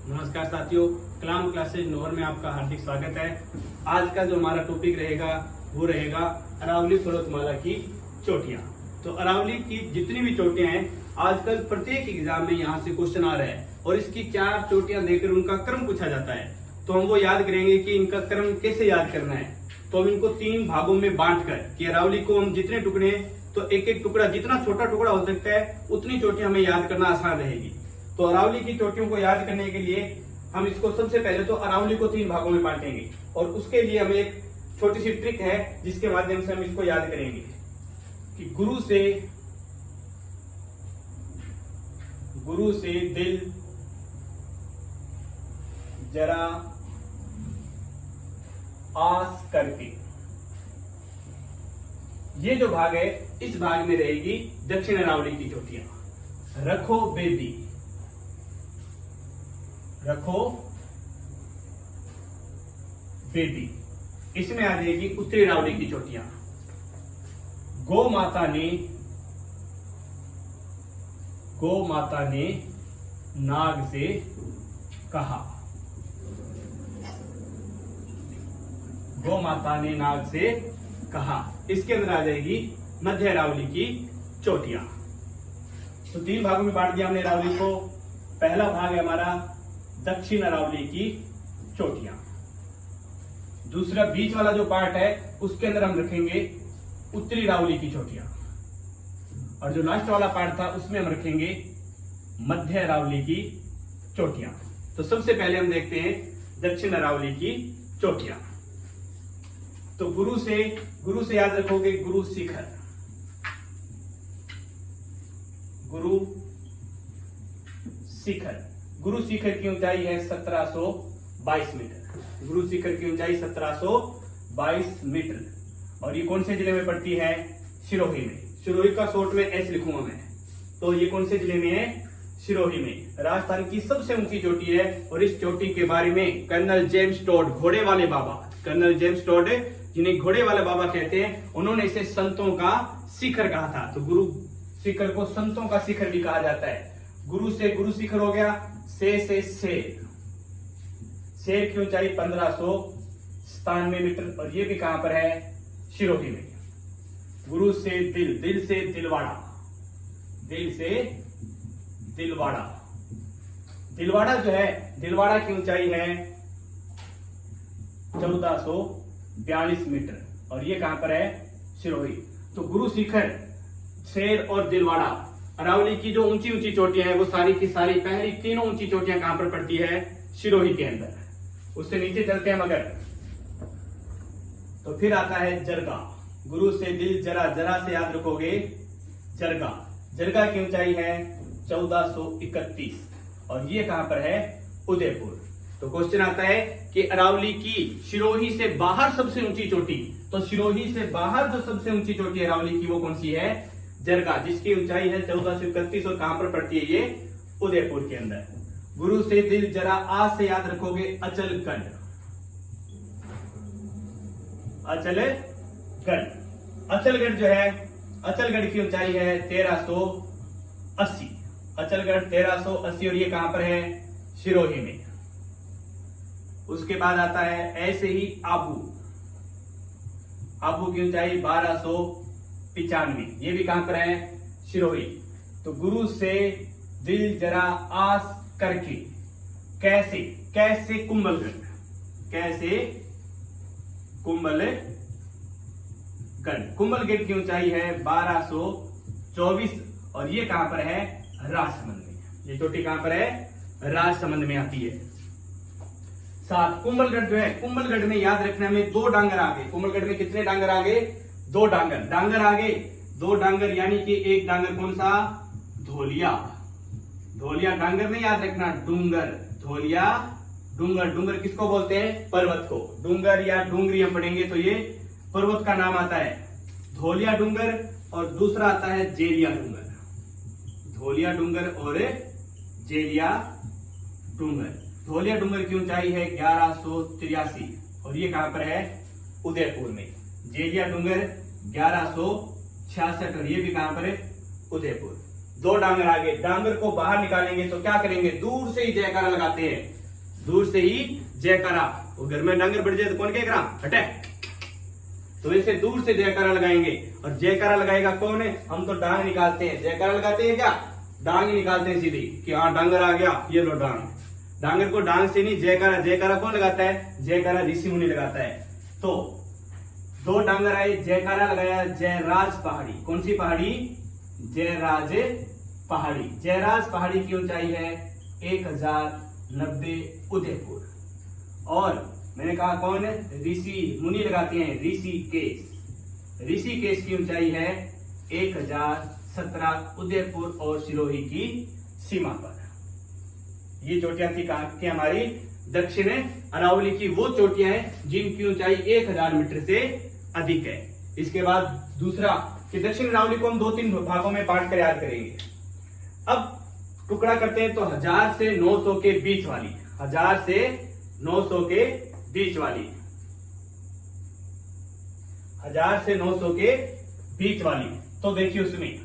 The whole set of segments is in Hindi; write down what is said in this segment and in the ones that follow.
नमस्कार साथियों, कलाम क्लासेज नोर में आपका हार्दिक स्वागत है। आज का जो हमारा टॉपिक रहेगा वो रहेगा अरावली पर्वतमाला की चोटियां। तो अरावली की जितनी भी चोटियां हैं, आजकल प्रत्येक एग्जाम में यहाँ से क्वेश्चन आ रहा है और इसकी 4 चोटियां देकर उनका क्रम पूछा जाता है। तो हम वो याद करेंगे कि इनका क्रम कैसे याद करना है। तो हम इनको 3 भागों में बांट कर कि अरावली को हम जितने टुकड़े तो एक एक टुकड़ा, जितना छोटा टुकड़ा हो सकता है उतनी चोटियां हमें याद करना आसान रहेगी। तो अरावली की चोटियों को याद करने के लिए हम इसको सबसे पहले तो अरावली को 3 भागों में बांटेंगे और उसके लिए हमें एक छोटी सी ट्रिक है जिसके माध्यम से हम इसको याद करेंगे कि गुरु से दिल जरा आस करके, ये जो भाग है इस भाग में रहेगी दक्षिण अरावली की चोटियां। रखो बेदी, इसमें आ जाएगी उत्तरी अरावली की चोटियां। गौ माता ने नाग से कहा, गौ माता ने नाग से कहा। इसके अंदर आ जाएगी मध्य अरावली की चोटियां। तो 3 भागों में बांट दिया हमने अरावली को। पहला भाग है हमारा दक्षिण अरावली की चोटियां। दूसरा बीच वाला जो पार्ट है उसके अंदर हम रखेंगे उत्तरी अरावली की चोटियां और जो लास्ट वाला पार्ट था उसमें हम रखेंगे मध्य अरावली की चोटियां। तो सबसे पहले हम देखते हैं दक्षिण अरावली की चोटियां। तो गुरु से याद रखोगे गुरु शिखर। गुरु शिखर की ऊंचाई है 1722 मीटर। गुरु शिखर की ऊंचाई 1722 मीटर और ये कौन से जिले में पड़ती है? सिरोही में। सिरोही का शॉर्ट में एस लिखूंगा मैं। तो ये कौन से जिले में है? सिरोही में। राजस्थान की सबसे ऊंची चोटी है और इस चोटी के बारे में कर्नल जेम्स टॉड, घोड़े वाले बाबा, कर्नल जेम्स टॉड जिन्हें घोड़े वाले बाबा कहते हैं, उन्होंने इसे संतों का शिखर कहा था। तो गुरु शिखर को संतों का शिखर भी कहा जाता है। गुरु से गुरु शिखर हो गया। से शेर की ऊंचाई 1597 मीटर और ये भी कहां पर है? सिरोही में। गुरु से दिल से दिलवाड़ा जो है, दिलवाड़ा की ऊंचाई है 1442 मीटर और ये कहां पर है? सिरोही। तो गुरु शिखर, शेर और दिलवाड़ा, अरावली की जो ऊंची ऊंची चोटियां हैं वो सारी की सारी पहली तीनों ऊंची चोटियां कहां पर पड़ती है? सिरोही के अंदर। उससे नीचे चलते हैं मगर, तो फिर आता है जरगा। गुरु से दिल जरा से याद रखोगे जरगा की ऊंचाई है 1431 और ये कहां पर है? उदयपुर। तो क्वेश्चन आता है कि अरावली की सिरोही से बाहर सबसे ऊंची चोटी, तो सिरोही से बाहर जो सबसे ऊंची चोटी है अरावली की वो कौन सी है? जरगा, जिसकी ऊंचाई है 1431 और कहां पर पड़ती है? ये उदयपुर के अंदर। गुरु से दिल जरा आ से याद रखोगे अचलगढ़। अचलगढ़ जो है, अचलगढ़ की ऊंचाई है 1380। अचलगढ़ 1380 और ये कहां पर है? सिरोही में। उसके बाद आता है ऐसे ही आबू की ऊंचाई 1295, ये भी कहां पर है? सिरोही। तो गुरु से दिल जरा आस करके कैसे कुंभलगढ़ की ऊंचाई है 1224 और ये कहां पर है? राजसमंद में। ये चोटी कहां पर है? राजसमंद में आती है। साथ कुंभलगढ़ जो है, कुंभलगढ़ में याद रखना में 2 डांगर आगे। कुंभलगढ़ में कितने डांगर आगे? 2 डांगर आगे। 2 डांगर यानी कि एक डांगर कौन सा? धोलिया डांगर नहीं याद रखना, डूंगर। धोलिया डूंगर किसको बोलते हैं? पर्वत को। डूंगर या डूंगरी हम पढ़ेंगे तो ये पर्वत का नाम आता है। धोलिया डूंगर और दूसरा आता है जेलिया डूंगर। धोलिया डूंगर और जेलिया डूंगर। धोलिया डूंगर की ऊंचाई है 1183 और ये कहां पर है? उदयपुर में। जेलिया डूंगर 1166 और ये भी कहां पर है? उदयपुर। 2 डांगर आगे, डांगर को बाहर निकालेंगे तो क्या करेंगे, दूर से ही जयकारा लगाते हैं, दूर से ही जयकारा। वो घर में डांगर बढ़ जाए तो कौन कहेगा हटे, तो ऐसे दूर से जयकारा लगाएंगे। और जयकारा लगाएगा कौन है, हम तो डांग निकालते हैं, जयकारा लगाते हैं क्या, डांग ही निकालते हैं सीधी कि हाँ डांगर आ गया, ये लो डांग। डांगर को डांग से नहीं, जयकारा, जयकारा कौन लगाता है, जयकारा ऋषि मुनि लगाता है। तो 2 डांगर आए, जयकारा लगाया जयराज पहाड़ी। कौन सी पहाड़ी, जयराज पहाड़ी। जयराज पहाड़ी की ऊंचाई है 1090 उदयपुर। और मैंने कहा कौन है, ऋषि मुनि लगाते हैं, ऋषिकेश। ऋषिकेश की ऊंचाई है 1017 उदयपुर और सिरोही की सीमा पर। ये चोटियां थी कहाँ की, हमारी दक्षिण अरावली की वो चोटियां हैं जिनकी ऊंचाई 1000 मीटर से अधिक है। इसके बाद दूसरा कि दक्षिण अरावली को हम 2-3 भागों में बांट कर याद करेंगे। अब टुकड़ा करते हैं तो 1000 से 900 के बीच वाली, 1000 से 900 के बीच वाली, 1000 से 900 के बीच वाली। तो देखिए उसमें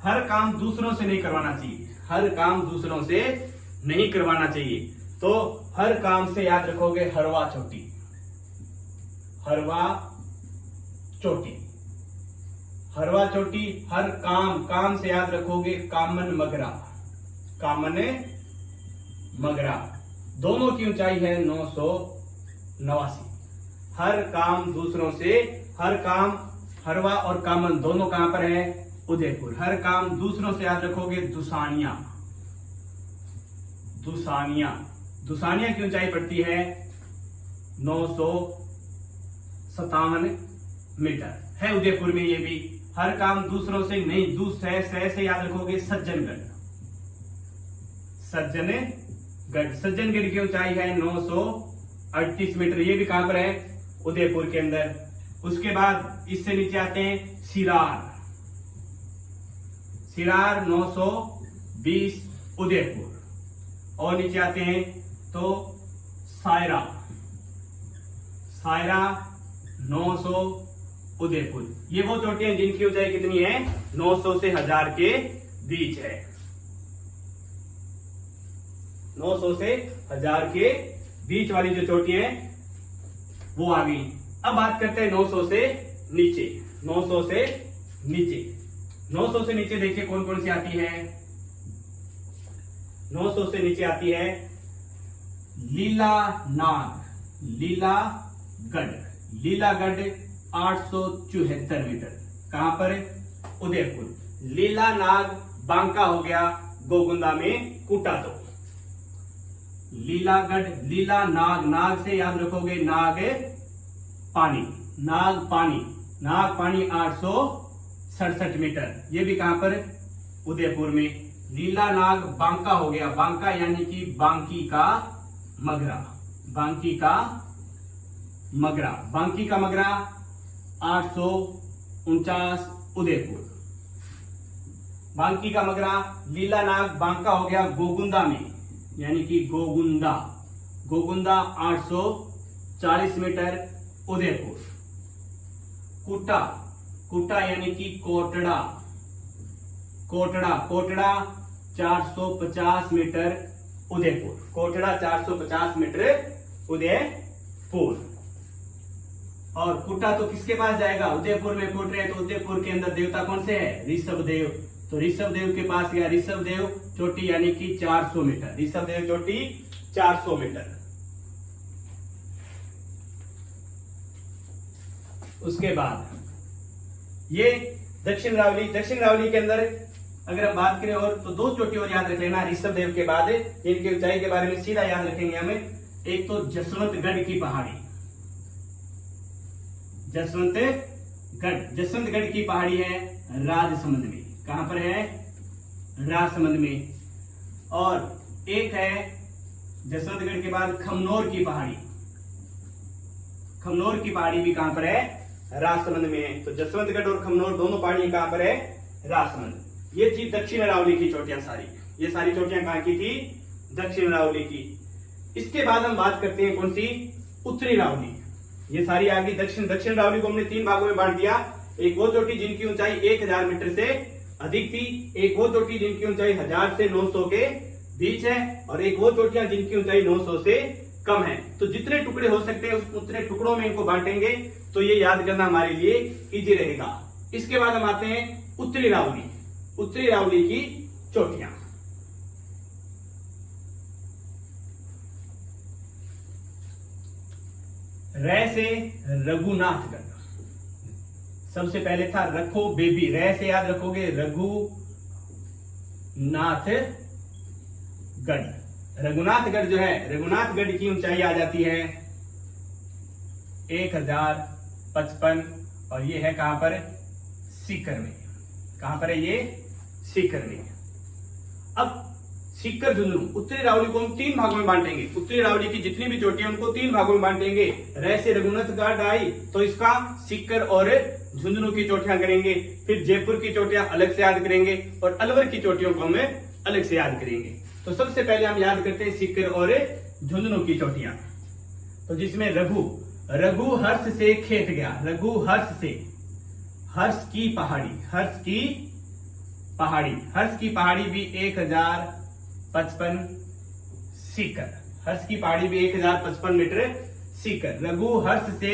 हर काम दूसरों से नहीं करवाना चाहिए, हर काम दूसरों से नहीं करवाना चाहिए। तो हर काम से याद रखोगे हरवा चोटी, हरवा चोटी, हरवा चोटी। हर काम, काम से याद रखोगे कामन मगरा, कामन मगरा। दोनों की ऊंचाई है 989। हर काम दूसरों से, हर काम, हरवा और कामन दोनों कहां पर है, उदयपुर। हर काम दूसरों से याद रखोगे दुसानिया, दुसानिया। दुसानिया की ऊंचाई पड़ती है 957 मीटर, है उदयपुर में ये भी। हर काम दूसरों से नहीं, दूसरे से याद रखोगे सज्जनगढ़, सज्जनगढ़। सज्जनगढ़ की ऊंचाई है 938 मीटर, ये भी कहां पर है, उदयपुर के अंदर। उसके बाद इससे नीचे आते हैं सिरार, सिरार 920 उदयपुर। और नीचे आते हैं तो सायरा, सायरा 900 उदयपुर। ये वो चोटियां जिनकी ऊंचाई कितनी है, 900 से 1000 के बीच है, 900 से 1000 के बीच वाली जो चोटियां हैं वो आ गई। अब बात करते हैं 900 से नीचे, 900 से नीचे। 900 से नीचे देखिए कौन कौन सी आती है। 900 से नीचे आती है लीला नाग, लीलागढ़, लीलागढ़ 874 मीटर, कहां पर, उदयपुर। लीला नाग बांका हो गया गोगुंदा में कूटा। तो लीलागढ़, लीला नाग, नाग से याद रखोगे नाग पानी, नाग पानी, नाग पानी 867 मीटर, ये भी कहां पर, उदयपुर में। लीला नाग बांका हो गया, बांका यानी कि बांकी का मगरा, बांकी का मगरा, बांकी का मगरा 849 उदयपुर, बांकी का मगरा। लीला नाग बांका हो गया गोगुंदा में, यानी कि गोगुंदा, गोगुंदा 840 मीटर उदयपुर। कुटा, कुटा यानी कि कोटड़ा, कोटड़ा, कोटड़ा 450 मीटर उदयपुर, कोटड़ा 450 मीटर उदयपुर। और कुटा तो किसके पास जाएगा, उदयपुर में कोट रहे तो उदयपुर के अंदर देवता कौन से है, ऋषभ देव। तो ऋषभ देव के पास गया, ऋषभ देव चोटी यानी कि 400 मीटर, ऋषभ देव चोटी 400 मीटर। उसके बाद ये दक्षिण रावली, दक्षिण रावली के अंदर अगर हम बात करें और तो 2 चोटी और याद रख लेना ऋषभ देव के बाद, इनकी ऊंचाई के बारे में सीधा याद रखेंगे हमें। एक तो जसवंतगढ़ की पहाड़ी, जसवंतगढ़, जसवंतगढ़ की पहाड़ी है राजसमंद में, कहां पर है, राजसमंद में। और एक है जसवंतगढ़ के बाद खमनोर की पहाड़ी, खमनोर की पहाड़ी भी कहां पर है, राजसमंद में है। तो जसवंतगढ़ और खमनोर दोनों पहाड़ियां कहां पर है, राजसमंद। ये थी दक्षिण अरावली की चोटियां सारी, ये सारी चोटियां कहां की थी, दक्षिण अरावली की। इसके बाद हम बात करते हैं कौन सी, उत्तरी रावली। ये सारी आ गई दक्षिण। दक्षिण अरावली को हमने 3 भागों में बांट दिया। एक वो चोटी जिनकी ऊंचाई 1000 मीटर से अधिक थी, एक वो चोटी जिनकी ऊंचाई 1000 से 900 के बीच है, और एक वो चोटियां जिनकी ऊंचाई 900 से कम है। तो जितने टुकड़े हो सकते हैं उतने टुकड़ों में इनको बांटेंगे, तो ये याद करना हमारे लिए इजी रहेगा। इसके बाद हम आते हैं उत्तरी अरावली। उत्तरी अरावली की चोटियां, रै से रघुनाथगढ़। सबसे पहले था रखो बेबी, रै से याद रखोगे रघुनाथगढ़। रघुनाथगढ़ जो है, रघुनाथगढ़ की ऊंचाई आ जाती है 1055, और ये है कहां पर? सीकर में। कहां पर है ये? सीकर में। अब सीकर झुंझुनू, उत्तरी अरावली को हम 3 भागों में बांटेंगे। उत्तरी अरावली की जितनी भी चोटियां उनको 3 भागों में बांटेंगे। रै से रघुनाथगढ़ आई तो इसका सीकर और झुंझुनू की चोटियां करेंगे, फिर जयपुर की चोटियां अलग से याद करेंगे, और अलवर की चोटियों को हमें अलग से याद करेंगे। तो सबसे पहले हम याद करते हैं सीकर और झुंझुनू की चोटियां। तो जिसमें रघु हर्ष से खेत गया, रघु हर्ष से, हर्ष की पहाड़ी, हर्ष की पहाड़ी, हर्ष की पहाड़ी भी 1055 सीकर, हर्ष की पहाड़ी भी 1055 मीटर सीकर। रघु हर्ष से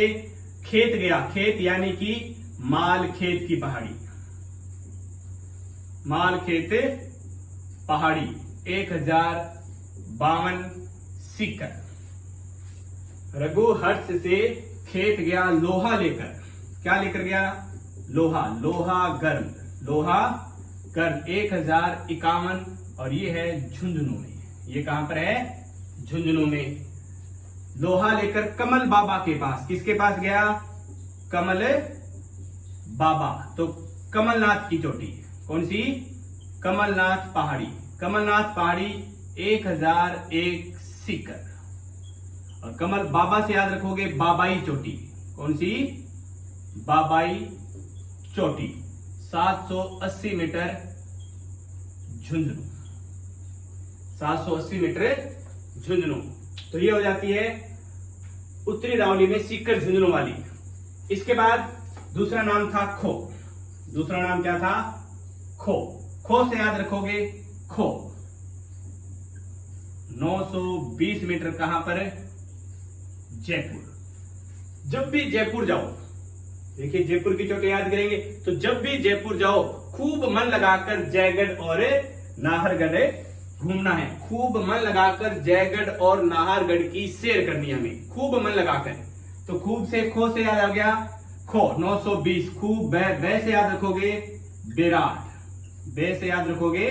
खेत गया, खेत यानी कि माल खेत की पहाड़ी, माल खेत पहाड़ी 1052 सीकर। रघु हर्ष से खेत गया लोहा लेकर, क्या लेकर गया? लोहा, लोहा गर्म, लोहा गर्म 1051, और ये है झुंझुनू में। ये कहां पर है? झुंझुनू में। लोहा लेकर कमल बाबा के पास, किसके पास गया? कमल बाबा। तो कमलनाथ की चोटी, कौन सी? कमलनाथ पहाड़ी, कमलनाथ पहाड़ी 1001 सीकर। और कमल बाबा से याद रखोगे बाबाई चोटी, कौन सी? बाबाई चोटी 780 मीटर झुंझुनू, 780 मीटर झुंझुनू। तो ये हो जाती है उत्तरी अरावली में सीकर झुंझुनू वाली। इसके बाद दूसरा नाम था खो। दूसरा नाम क्या था? खो। खो से याद रखोगे खो 920 मीटर। कहां पर? जयपुर। जब भी जयपुर जाओ, देखिए जयपुर की चोटी याद करेंगे, तो जब भी जयपुर जाओ खूब मन लगाकर जयगढ़ और नाहरगढ़ घूमना है। खूब मन लगाकर जयगढ़ और नाहरगढ़ की सैर करनी है हमें, खूब मन लगाकर। तो खूब से खो से याद आ गया खो 920। खूब बे से याद रखोगे बेराट, बे से याद रखोगे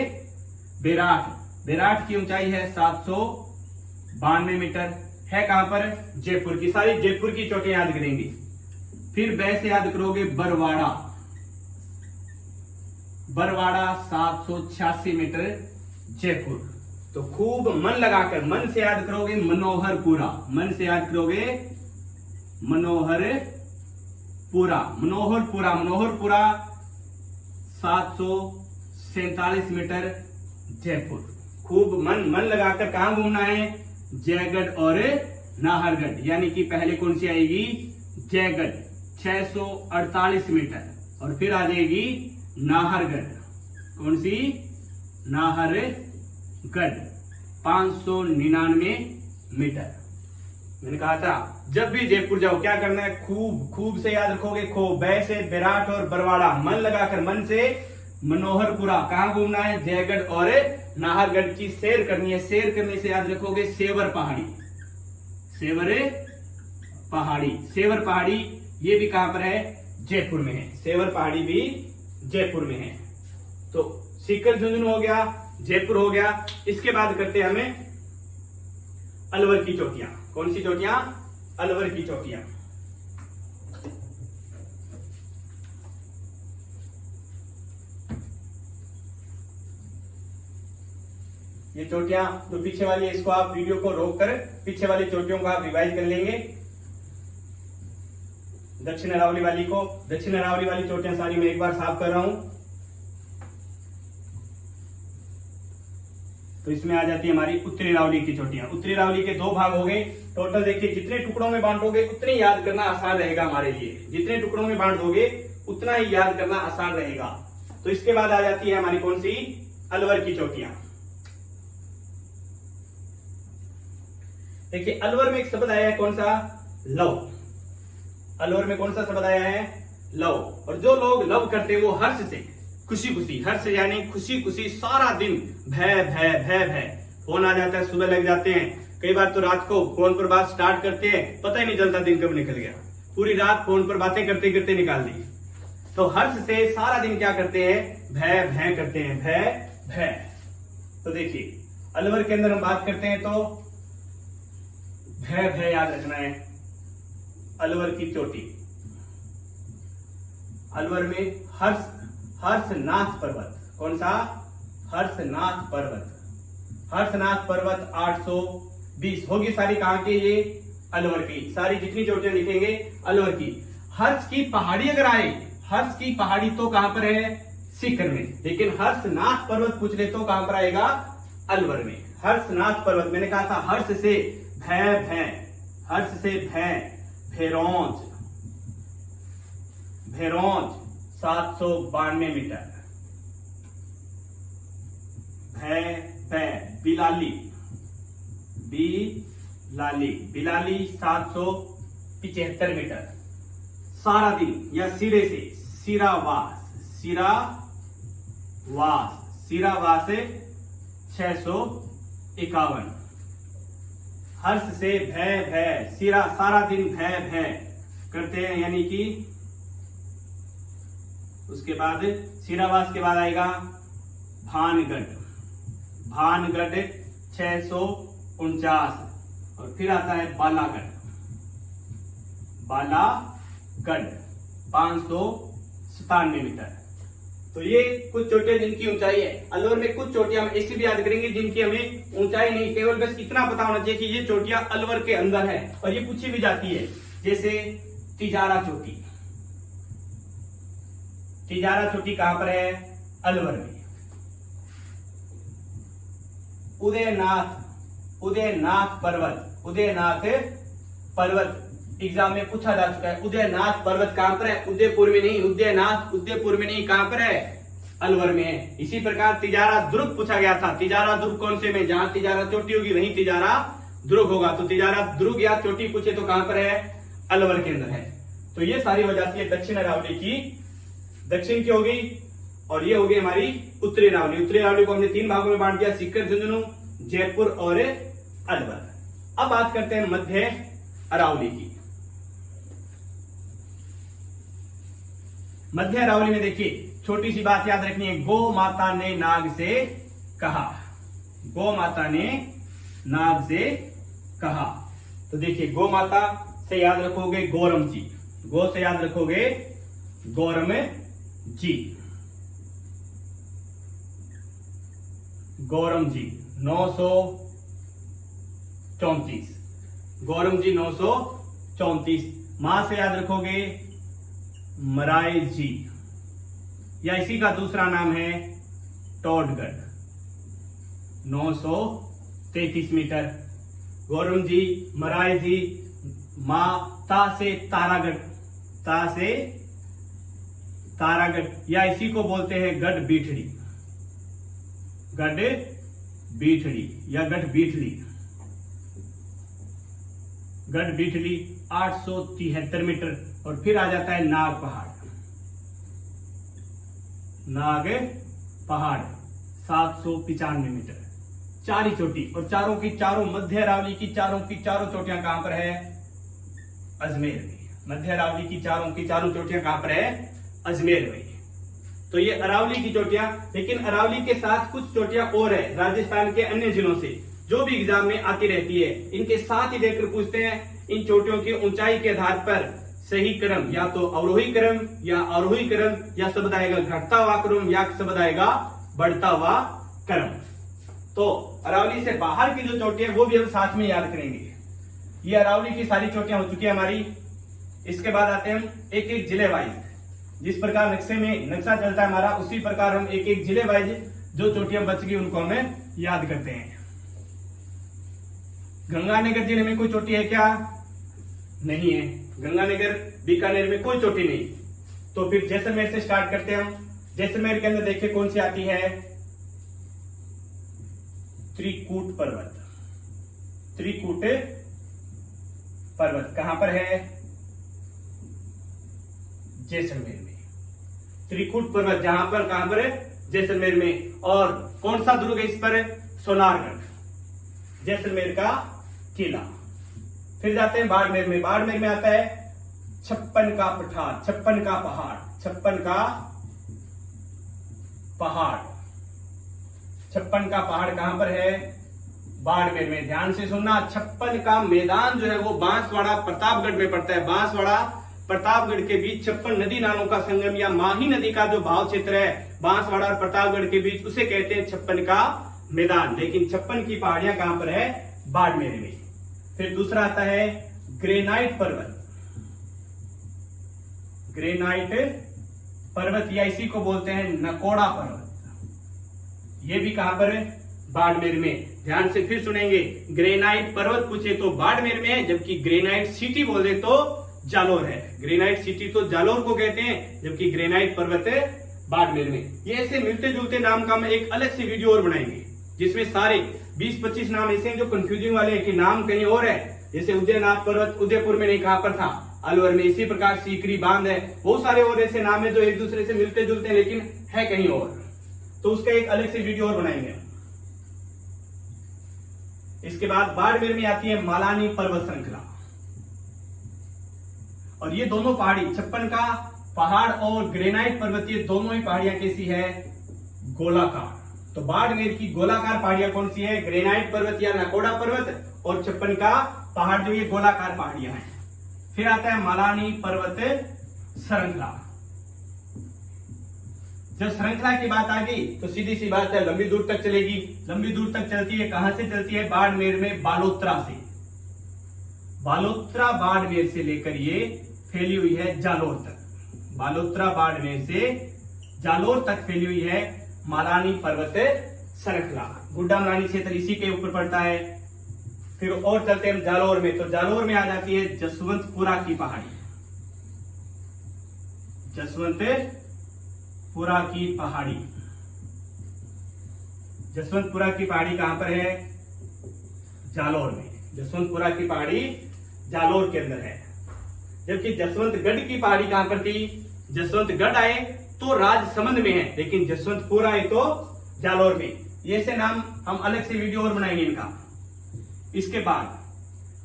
बेराट। बेराट की ऊंचाई है 792 मीटर, है कहां पर? जयपुर की। सारी जयपुर की चोटियां याद करेंगे। फिर बै से याद करोगे बरवाड़ा, बरवाड़ा 786 मीटर जयपुर। तो खूब मन लगाकर, मन से याद करोगे मनोहरपुरा, मन से याद करोगे मनोहरपुरा, मनोहरपुरा, मनोहरपुरा 747 मीटर जयपुर। खूब मन लगाकर कहां घूमना है? जयगढ़ और नाहरगढ़, यानी कि पहले कौन सी आएगी? जयगढ़ 648 मीटर, और फिर आ जाएगी नाहरगढ़, कौन सी? नाहरगढ़ 599 मीटर। मैंने कहा था जब भी जयपुर जाओ क्या करना है? खूब से याद रखोगे खो, बै से बेराट और बरवाड़ा। मन लगाकर, मन से मनोहरपुरा, कहां घूमना है? जयगढ़ और नाहरगढ़ की सैर करनी है। सैर करने से याद रखोगे सेवर पहाड़ी, सेवर पहाड़ी, सेवर पहाड़ी ये भी कहां पर है? जयपुर में है। सेवर पहाड़ी भी जयपुर में है। तो सीकर झुंझुनू हो गया, जयपुर हो गया। इसके बाद करते हैं हमें अलवर की चोटियां। कौन सी चोटियां? अलवर की चोटियां। ये चोटियां जो पीछे वाली है, इसको आप वीडियो को रोक कर पीछे वाली चोटियों को आप रिवाइज कर लेंगे। दक्षिण अरावली वाली को, दक्षिण अरावली वाली चोटियां सारी मैं एक बार साफ कर रहा हूं। तो इसमें आ जाती है हमारी उत्तरी अरावली की चोटियां। उत्तरी अरावली के 2 भाग हो गए टोटल। देखिए जितने टुकड़ों में बांटोगे उतने याद करना आसान रहेगा हमारे लिए। जितने टुकड़ों में बांट दोगे उतना ही याद करना आसान रहेगा। तो इसके बाद आ जाती है हमारी कौन सी, अलवर की चोटियां। देखिए अलवर में एक शब्द आया है कौन सा, लव। अलवर में कौन सा शब्द आया है, लव। और जो लोग लव करते हैं वो हर्ष से, खुशी खुशी, हर्ष यानी खुशी खुशी सारा दिन भय भय भय भय, फोन आ जाता है, सुबह लग जाते हैं, कई बार तो रात को फोन पर बात स्टार्ट करते हैं, पता ही नहीं चलता दिन कब निकल गया, पूरी रात फोन पर बातें करते करते निकाल दी। तो हर्ष से सारा दिन क्या करते हैं, भय भय करते हैं, भय भय। तो देखिए अलवर के अंदर हम बात करते हैं तो भय भय याद रखना है। अलवर की चोटी, अलवर में हर्षनाथ पर्वत, कौन सा, हर्षनाथ पर्वत। हर्षनाथ पर्वत 820 होगी सारी, कहां की, ये अलवर की। सारी जितनी चोटियां लिखेंगे अलवर की। हर्ष की पहाड़ी अगर आए, हर्ष की पहाड़ी तो कहां पर है, सीकर में, लेकिन हर्षनाथ पर्वत पूछ ले तो कहां पर आएगा, अलवर में। हर्षनाथ पर्वत, मैंने कहा था हर्ष से भय भय, हर्ष से भय, भेरौंज, भेरौंज 792 मीटर, भय भय। बिलाली, बिलाली, बिलाली 775 मीटर सारा दिन, या सिरे से, सिरावास, सिरावास, सिरावास 651। हर्ष से भय भय, सिरा सारा दिन भय भय करते हैं, यानी कि उसके बाद सिरावास के बाद आएगा भानगढ़, भानगढ़ 649, और फिर आता है बालागढ़, बालागढ़ 597 मीटर। तो ये कुछ चोटियां जिनकी ऊंचाई है। अलवर में कुछ चोटियां हम ऐसी भी याद करेंगे जिनकी हमें ऊंचाई नहीं, केवल बस इतना पता होना चाहिए कि ये चोटियां अलवर के अंदर है, और ये पूछी भी जाती है। जैसे तिजारा चोटी, तिजारा चोटी कहां पर है, अलवर में। उदयनाथ, उदयनाथ पर्वत, उदयनाथ पर्वत एग्जाम में पूछा जा चुका है। उदयनाथ पर्वत कहां पर है, उदयपुर में नहीं, उदयनाथ उदयपुर में नहीं, कहां पर है, अलवर में है। इसी प्रकार तिजारा दुर्ग पूछा गया था। तिजारा दुर्ग कौन से में, जहां तिजारा चोटी होगी वहीं तिजारा दुर्ग होगा। तो तिजारा दुर्ग या चोटी पूछे तो कहां पर है, अलवर के अंदर है। तो ये सारी हो जाती है दक्षिण अरावली की, दक्षिण की होगी, और ये होगी हमारी उत्तरी अरावली। उत्तरी अरावली को हमने 3 भागों में बांट दिया, सीकर, झुंझुनू, जयपुर और अलवर। अब बात करते हैं मध्य अरावली की। मध्य अरावली में देखिए छोटी सी बात याद रखनी है, गौ माता ने नाग से कहा, गौ माता ने नाग से कहा। तो देखिए गौ माता से याद रखोगे गौरम जी, गौ से याद रखोगे गौरम जी, गौरम जी 934, गौरम जी 934। मां से याद रखोगे मराई जी, या इसी का दूसरा नाम है टोडगढ़ 933 मीटर। गौरम जी, मराई जी, मां, ता से तारागढ़, ता से तारागढ़, या इसी को बोलते हैं गढ़ बीठड़ी, गढ़ बीठड़ी या गढ़ बीठली, गढ़ बीठली 873 मीटर। और फिर आ जाता है नाग पहाड़, नाग पहाड़ 795 मीटर। चार ही चोटी, और चारों की चारों मध्य अरावली की चारों चोटियां कहां पर है, अजमेर में। मध्य अरावली की चारों चोटियां कहां पर है, अजमेर में। तो ये अरावली की चोटियां, लेकिन अरावली के साथ कुछ चोटियां और है राजस्थान के अन्य जिलों से, जो भी एग्जाम में आती रहती है। इनके साथ ही देखकर पूछते हैं इन चोटियों की ऊंचाई के आधार पर सही क्रम, या तो अवरोही क्रम या आरोही क्रम, या शब्द आएगा घटता हुआ क्रम, या शब्द आएगा बढ़ता हुआ क्रम। तो अरावली से बाहर की जो चोटियां वो भी हम साथ में याद करेंगे। ये अरावली की सारी चोटियां हो चुकी है हमारी। इसके बाद आते हैं हम एक एक जिले वाइज, जिस प्रकार नक्शे में नक्शा चलता है हमारा, उसी प्रकार हम एक एक जिले वाइज जो चोटियां बच गई उनको हमें याद करते हैं। गंगानगर जिले में कोई चोटी है क्या, नहीं है। गंगानगर बीकानेर में कोई चोटी नहीं। तो फिर जैसलमेर से स्टार्ट करते हैं हम। जैसलमेर के अंदर देखिए कौन सी आती है, त्रिकूट पर्वत। त्रिकूट पर्वत कहां पर है, जैसलमेर में। त्रिकूट पर्वत जहां पर, कहां पर है, जैसलमेर में। और कौन सा दुर्ग है इस पर, सोनारगढ़, जैसलमेर का किला। फिर जाते हैं बाड़मेर में। बाड़मेर में आता है छप्पन का पठार, छप्पन का पहाड़, छप्पन का पहाड़। छप्पन का पहाड़ कहां पर है, बाड़मेर में। ध्यान से सुनना, छप्पन का मैदान जो है वो बांसवाड़ा प्रतापगढ़ में पड़ता है। बांसवाड़ा प्रतापगढ़ के बीच छप्पन नदी नालों का संगम या माही नदी का जो भाव क्षेत्र है बांसवाड़ा और प्रतापगढ़ के बीच, उसे कहते हैं छप्पन का मैदान। लेकिन छप्पन की पहाड़ियां कहां पर है, बाड़मेर में। फिर दूसरा आता है ग्रेनाइट पर्वत। ग्रेनाइट पर्वत या इसी को बोलते हैं नकोड़ा पर्वत, ये भी कहां पर है, बाड़मेर में। ध्यान से फिर सुनेंगे, ग्रेनाइट पर्वत पूछे तो बाड़मेर में है, जबकि ग्रेनाइट सिटी बोले तो जालोर है। ग्रेनाइट सिटी तो जालोर को कहते हैं, जबकि ग्रेनाइट पर्वत है बाड़मेर में। ये ऐसे मिलते जुलते नाम का हम एक अलग से वीडियो और बनाएंगे, जिसमें सारे 20-25 नाम ऐसे हैं जो कंफ्यूजिंग वाले हैं कि नाम कहीं और है। जैसे उदयनाथ पर्वत उदयपुर में नहीं, कहां पर था, अलवर में। इसी प्रकार सीकरी बांध है, बहुत सारे और ऐसे नाम है जो एक दूसरे से मिलते जुलते हैं लेकिन है कहीं और। तो उसका एक अलग से वीडियो और बनाएंगे। इसके बाद बाड़मेर में आती है मालानी पर्वत श्रृंखला। और ये दोनों पहाड़ी, छप्पन का पहाड़ और ग्रेनाइट पर्वत, ये दोनों ही पहाड़ियां कैसी है, गोलाकार। तो बाड़मेर की गोलाकार पहाड़ियां कौन सी है, ग्रेनाइट पर्वत या नकोड़ा पर्वत, और छप्पन का पहाड़ जो ये गोलाकार पहाड़ियां हैं। फिर आता है मालानी पर्वत श्रृंखला। जब श्रृंखला की बात आ गई तो सीधी सी बात है, लंबी दूर तक चलेगी। लंबी दूर तक चलती है, कहां से चलती है, बाड़मेर में बालोतरा से। बालोतरा बाड़मेर से लेकर ये फैली हुई है जालोर तक। बालोतरा बाड़मेर से जालोर तक फैली हुई है मालानी पर्वत श्रृंखला। गुड्डा मलानी क्षेत्र इसी के ऊपर पड़ता है। फिर और चलते हैं जालोर में, तो जालोर में आ जाती है जसवंतपुरा की पहाड़ी। जसवंतपुरा की पहाड़ी, जसवंतपुरा की पहाड़ी कहां पर है, जालोर में। जसवंतपुरा की पहाड़ी जालोर के अंदर है। जबकि जसवंतगढ़ की पहाड़ी कहां पर थी, जसवंतगढ़ आए तो राजसमंद में है, लेकिन जसवंतपुर आए तो जालोर में। ये से नाम हम अलग से वीडियो और बनाएंगे इनका। इसके बाद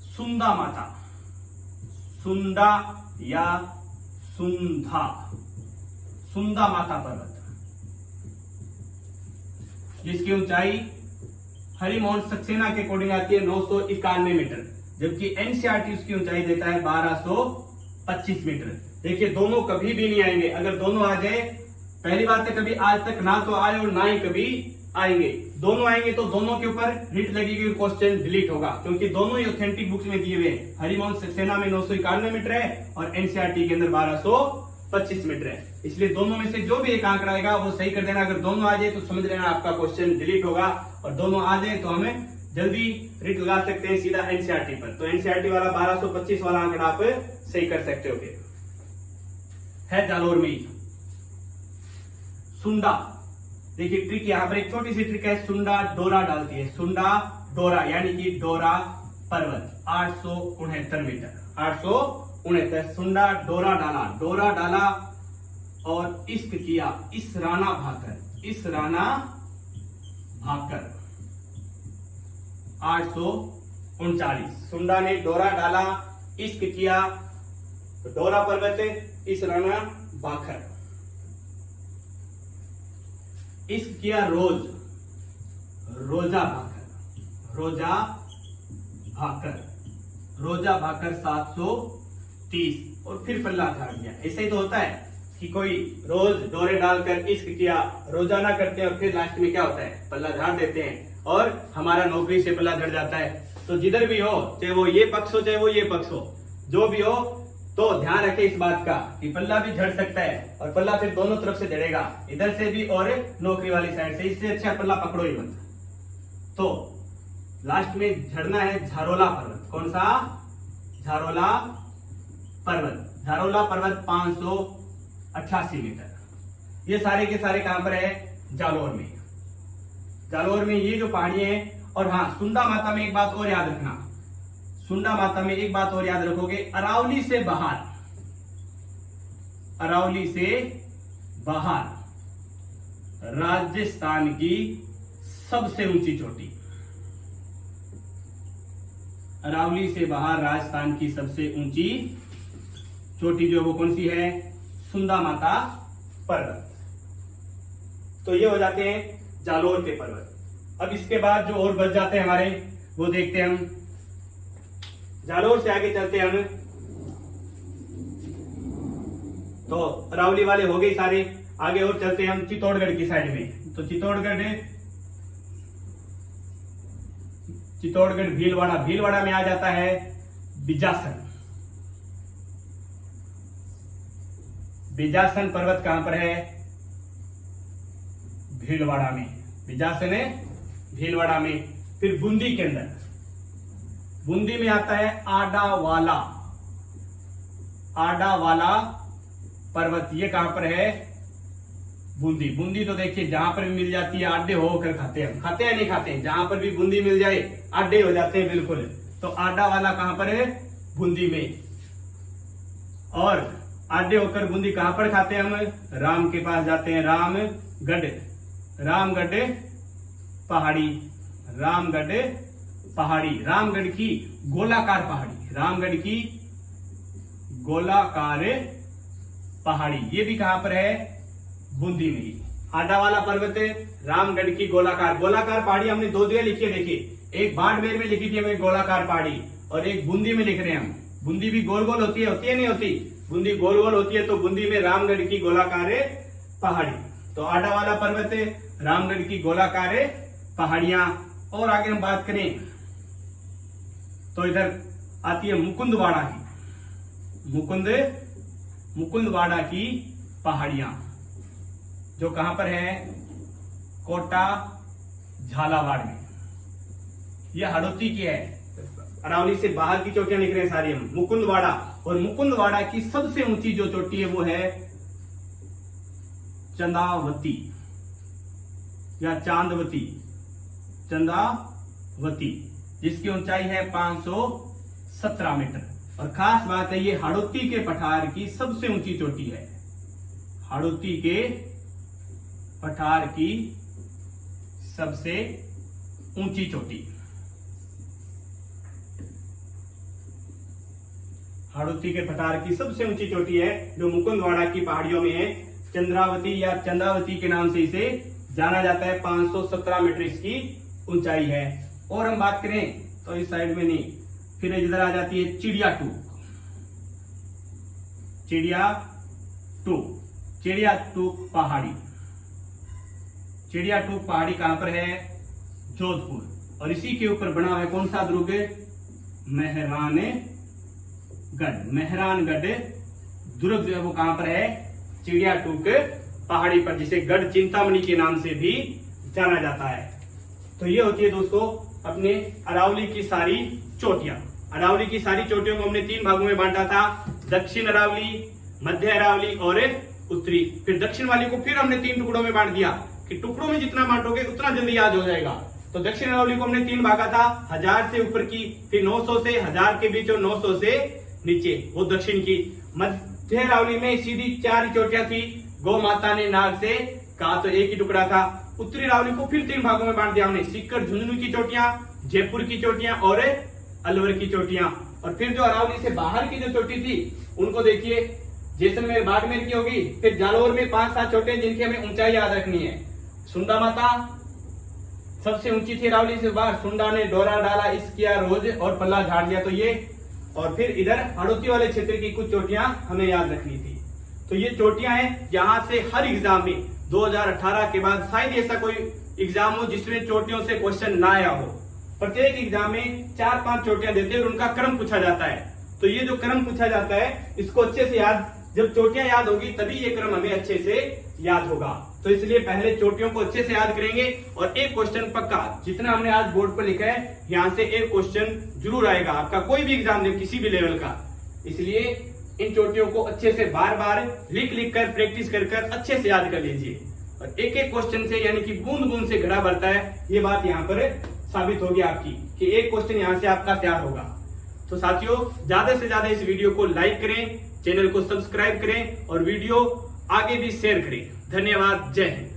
सुंदा माता, सुंदा या सुंधा, सुंदा माता पर्वत, जिसकी ऊंचाई हरिमोहन सक्सेना के अकॉर्डिंग आती है 991 मीटर, जबकि एनसीईआरटी उसकी ऊंचाई देता है 1225 मीटर। देखिए दोनों कभी भी नहीं आएंगे। अगर दोनों आ जाए, पहली बात है कभी आज तक ना तो आए और ना ही कभी आएंगे। दोनों आएंगे तो दोनों के ऊपर हिट लगेगी, क्वेश्चन डिलीट होगा, क्योंकि दोनों ही ऑथेंटिक बुक्स में दिए हुए हैं। हरिमोहन सक्सेना में 991 मीटर है और एनसीईआरटी के अंदर 1225 मीटर है। इसलिए दोनों में से जो भी एक आंकड़ा आएगा वो सही कर देना। अगर दोनों आ जाए तो समझ लेना आपका क्वेश्चन डिलीट होगा, और दोनों आ जाए तो हमें जल्दी रिट लगा सकते हैं सीधा एनसीईआरटी पर। तो एनसीईआरटी वाला 1225 वाला आंकड़ा आप सही कर सकते हो। है जालोर में सुंडा। देखिए ट्रिक, यहां पर एक छोटी सी ट्रिक है, सुंडा डोरा डालती है। सुंडा डोरा यानी कि डोरा पर्वत 869 मीटर, 869। सुंडा डोरा डाला, डोरा डाला और इश्क किया, इस राना भाकर, इस राना भाकर 839। सुंडा ने डोरा डाला, इश्क किया, डोरा पर्वत, इस राना भाकर। इश्क किया रोज, रोजा भाकर, रोजा भाकर, रोजा भाकर 730। और फिर पल्ला झाड़ दिया। ऐसा ही तो होता है कि कोई रोज डोरे डालकर इश्क किया, रोजाना करते हैं और फिर लास्ट में क्या होता है, पल्ला झाड़ देते हैं और हमारा नौकरी से पल्ला झड़ जाता है। तो जिधर भी हो, चाहे वो ये पक्ष हो चाहे वो ये पक्ष हो, जो भी हो, तो ध्यान रखें इस बात का कि पल्ला भी झड़ सकता है, और पल्ला फिर दोनों तरफ से झड़ेगा, इधर से भी और नौकरी वाली साइड से। इससे अच्छा पल्ला पकड़ो ही मत। तो लास्ट में झड़ना है झारोला पर्वत। कौन सा, झारोला पर्वत। झारोला पर्वत 588 मीटर। ये सारे के सारे कहां पर है? जालोर में। जालोर में ये जो पहाड़ियां हैं। और हाँ, सुंडा माता में एक बात और याद रखना, सुंडा माता में एक बात और याद रखोगे, अरावली से बाहर, अरावली से बाहर राजस्थान की सबसे ऊंची चोटी, अरावली से बाहर राजस्थान की सबसे ऊंची चोटी जो वो कौन सी है? सुंदा माता पर्वत। तो ये हो जाते हैं जालोर के पर्वत। अब इसके बाद जो और बच जाते हैं हमारे, वो देखते हैं हम। जालोर से आगे चलते हैं हम, तो अरावली वाले हो गए सारे। आगे और चलते हैं हम चित्तौड़गढ़ की साइड में। तो चित्तौड़गढ़ भीलवाड़ा, भीलवाड़ा में आ जाता है बिजासन। बिजासन पर्वत कहां पर है? भीलवाड़ा में। बिजासन है भीलवाड़ा में। फिर बूंदी के अंदर, बूंदी में आता है आडावाला, आडावाला पर्वत। ये कहां पर है? बूंदी। बूंदी तो देखिए जहां पर भी मिल जाती है आडे होकर खाते हैं, खाते हैं नहीं खाते हैं, जहां पर भी बूंदी मिल जाए आडे हो जाते हैं बिल्कुल। तो आडावाला कहां पर है? बूंदी में। और आडे होकर बूंदी कहां पर खाते हैं हम? राम के पास जाते हैं, रामगढ़, रामगढ़ पहाड़ी, रामगढ़ पहाड़ी, रामगढ़ की गोलाकार पहाड़ी, रामगढ़ की गोलाकार पहाड़ी। ये भी कहां पर है? बूंदी में ही। आडावाला पर्वत, रामगढ़ की गोलाकार, गोलाकार पहाड़ी हमने दो जगह लिखी है। देखिए, एक बाड़मेर में लिखी थी हमें गोलाकार पहाड़ी, और एक बूंदी में लिख रहे हैं हम। बूंदी भी गोल गोल होती है नहीं होती? बूंदी गोल गोल होती है, तो बूंदी में रामगढ़ की गोलाकार पहाड़ी। तो आडावाला पर्वत, रामगढ़ की गोलाकार पहाड़ियां। और आगे हम बात करें तो इधर आती है मुकुंदवाड़ा की, मुकुंदवाड़ा की पहाड़ियां, जो कहां पर है? कोटा झालावाड़ में। यह हड़ौती की है। अरावली से बाहर की चोटियां लिख रहे हैं सारी हम। मुकुंदवाड़ा, और मुकुंदवाड़ा की सबसे ऊंची जो चोटी है वो है चंदावती या चांदवती, चंदावती, जिसकी ऊंचाई है 517 मीटर। और खास बात है, ये हाड़ौती के पठार की सबसे ऊंची चोटी है। हाड़ौती के पठार की सबसे ऊंची चोटी, हाड़ौती के पठार की सबसे ऊंची चोटी है, जो मुकुंदवाड़ा की पहाड़ियों में है। चंद्रावती या चंदावती के नाम से इसे जाना जाता है। 517 मीटर इसकी ऊंचाई है। और हम बात करें तो इस साइड में नहीं, फिर इधर आ जाती है चिड़ियाटूक, चिड़ियाटूक पहाड़ी। चिड़ियाटूक पहाड़ी कहां पर है? जोधपुर। और इसी के ऊपर बना है कौन सा दुर्ग? मेहरानगढ़ दुर्ग जो है वो कहां पर है? चिड़ियाटूक पहाड़ी पर, जिसे गढ़ चिंतामणि के नाम से भी जाना जाता है। तो ये होती है दोस्तों अपने अरावली की सारी चोटियां। अरावली की सारी चोटियों को हमने 3 भागों में बांटा था, दक्षिण अरावली, मध्य अरावली और उत्तरी। फिर दक्षिण वाली को फिर हमने 3 टुकड़ों में बांट दिया कि टुकड़ों में जितना बांटोगे उतना जल्दी याद हो जाएगा। तो दक्षिण अरावली को हमने 3 भागा था, 1000 से ऊपर की, फिर 900 से 1000 के बीच और 900 से नीचे, वो दक्षिण की। मध्य अरावली में सीधी 4 चोटियां थी, गौ माता ने नाग से कहा तो एक ही टुकड़ा था। उत्तरी अरावली को फिर 3 भागों में बांट दिया हमने, सीकर झुंझुनू की चोटियां, जयपुर की चोटियां और अलवर की चोटियां। और फिर जो अरावली से बाहर की जो चोटी थी उनको देखिए, जैसलमेर बाड़मेर की होगी। फिर जालोर में 5-7 चोटियां जिनकी हमें ऊंचाई याद रखनी है। सुंडा माता सबसे ऊंची थी अरावली से बाहर, सुंडा ने डोरा डाला, इस किया रोज और पल्ला झाड़ दिया, तो ये। और फिर इधर हाड़ौती वाले क्षेत्र की कुछ चोटियां हमें याद रखनी थी। तो ये चोटियां हैं जहां से हर एग्जाम में 2018 के बाद शायद ऐसा कोई एग्जाम हो जिसमें चोटियों से क्वेश्चन ना आया हो। प्रत्येक एग्जाम में 4-5 चोटियां देते हैं और उनका क्रम पूछा जाता है। तो ये जो क्रम पूछा जाता है इसको अच्छे से याद, जब चोटियां याद होगी तभी ये क्रम हमें अच्छे से याद होगा। तो इसलिए पहले चोटियों को अच्छे से याद करेंगे। और एक क्वेश्चन पक्का, जितना हमने आज बोर्ड पर लिखा है, यहाँ से एक क्वेश्चन जरूर आएगा आपका, कोई भी एग्जाम दे किसी भी लेवल का। इसलिए इन चोटियों को अच्छे से बार बार लिख लिख कर प्रैक्टिस कर कर अच्छे से याद कर लीजिए। और एक एक क्वेश्चन से यानी कि बूंद बूंद से घड़ा भरता है, ये बात यहाँ पर साबित होगी आपकी कि एक क्वेश्चन यहाँ से आपका तैयार होगा। तो साथियों, ज्यादा से ज्यादा इस वीडियो को लाइक करें, चैनल को सब्सक्राइब करें और वीडियो आगे भी शेयर करें। धन्यवाद। जय हिंद।